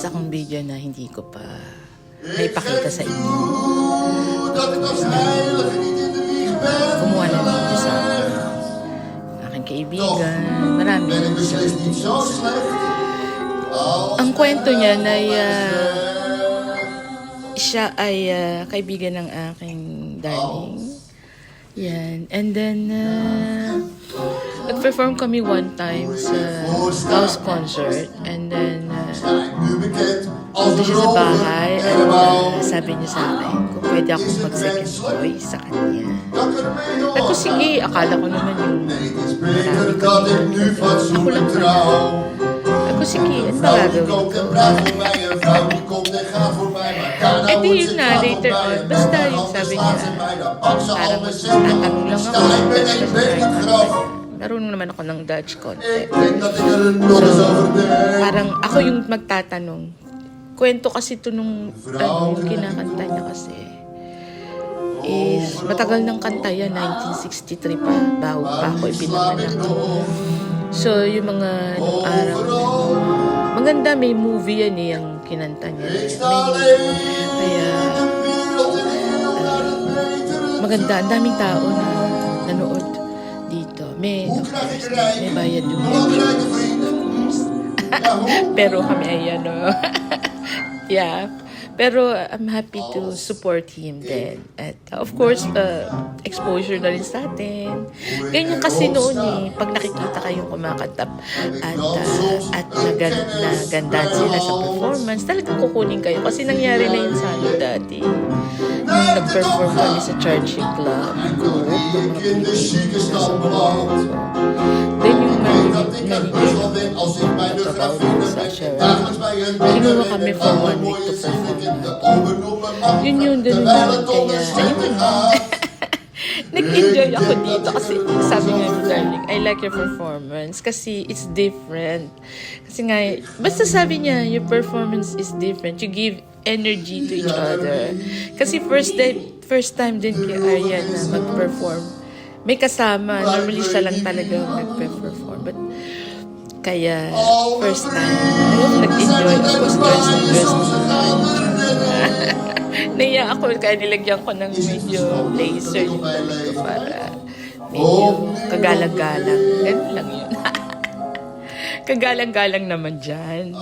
isa kong video na hindi ko pa naipakita sa inyo. Kumuha ng video sa aking kaibigan. Marami. Ang kwento niya ay siya ay kaibigan ng aking darling. Yan. And then, nag-perform kami one time sa house concert. And then, punta siya sa bahay. And sabi niya sa akin, kung pwede akong mag-second voice sa kanya. Ako, sige. Akala ko naman yung marami kami. Ako lang pala. Ako, sige. Ano ba gagawin ko? Eh di yun na, later on. Basta yung sabi niya, parang tatanong lang ako. Marunong naman ako ng Dutch konti. So, parang ako yung magtatanong. Kwento kasi ito nung yung kinakanta niya kasi is matagal ng kanta yan, 1963 pa. Bago pa ako ipinanganak ko. So, yung mga nung araw maganda, may movie yan yung kinanta niya. Kaya, maganda. Ang daming tao na nanood dito. May bayad yung pero kami ay yeah. Pero I'm happy to support him then. At of course, exposure na rin sa atin. Ganyan kasi noon pag nakikita kayong kumakanta at nagandaan sila sa performance, talagang kukunin kayo. Kasi nangyari na yun sa ano dati. Nung nag-perform kami sa Churchill Club, group ng mga Pilipinas sa Manila. Then yung manager sa Sharon, kinuha kami for 1 week to perform. Yun din naman kaya ayun. Nag-enjoy ako dito kasi sabi nga ni darling, I like your performance kasi it's different. Kasi nga, basta sabi niya, your performance is different. You give energy to each other. Kasi first time din kay Aryan na mag-perform. May kasama, normally siya lang talaga nag-perform. But kaya first time, nag-enjoy ako stress. Naiya ako, kaya nilagyan ko ng medyo laser yung damit ko para medyo kagalang-galang. Ganun lang yun. Kagalang-galang naman dyan.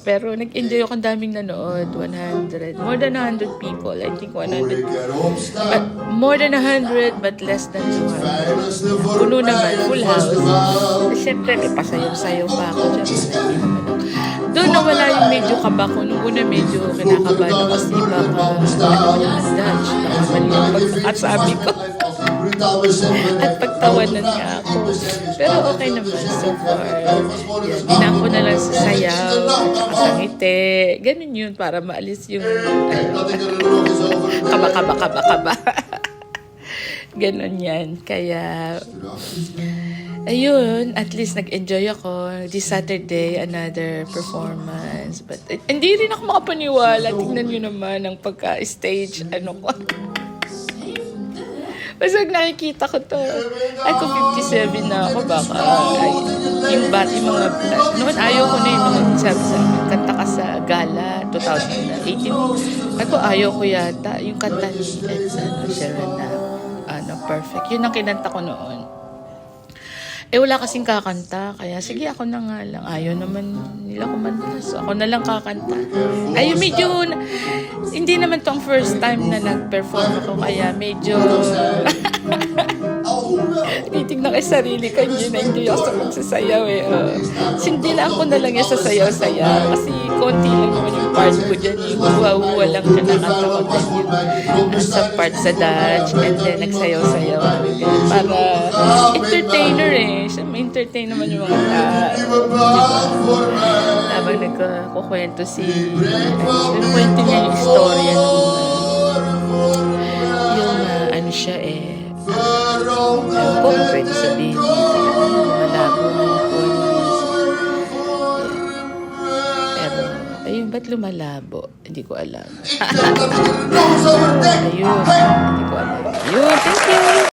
Pero nag-enjoy ako, ang daming nanood. More than 100 people. I think 100. But more than 100 but less than 200. Puno naman, full house. Siyempre, may pasayaw-sayaw pa ako dyan. Doon nawala yung medyo kaba ko. Nung una medyo kinakabahan ako kasi baka Dutch. Baka mali yung pagkakasabi ko. At pagtawanan niya ako. Pero okay naman so far. Dinaan ko na lang sa sayaw at sa ngiti. Ganun yun para maalis yung kaba. Ganun yan. Kaya ayun, at least nag-enjoy ako. This Saturday, another performance. But hindi rin ako makapaniwala. Tingnan nyo naman ang pagka-stage. Ano ko. Basta nakikita ko to. Ako 57 na ako. Baka yung mga... Noon ayaw ko na yun. Sabi sa akin, kanta ka sa gala 2018. Ako ayaw ko yata. Yung kanta ni Sharon na perfect. Yun ang kinanta ko noon. Wala kasing kakanta. Kaya sige, ako na nga lang. Ayaw naman nila kumanta. So, ako na lang kakanta. Ayun, medyo... Hindi naman tong first time na nag-perform ako. Kaya medyo... Titignan kay sarili ko. Hindi na-enjoy ako sa magsasayaw Sindilaan ko na lang yung sasayaw-sayaw. Kasi konti lang naman yung part ko dyan. Yung huwa-huwa lang kinakanta ko. Then yung sa part sa Dutch. And then nagsayaw-sayaw. Para entertainer Siya ma-entertain naman yung mga tao. Habang nagkukwento nagkwento niya yung istorya yung ano siya kung pwede sabihin malabo na pero ayun, ba't lumalabo? Hindi ko alam. Ayun, hindi ko alam. Ayun, thank you.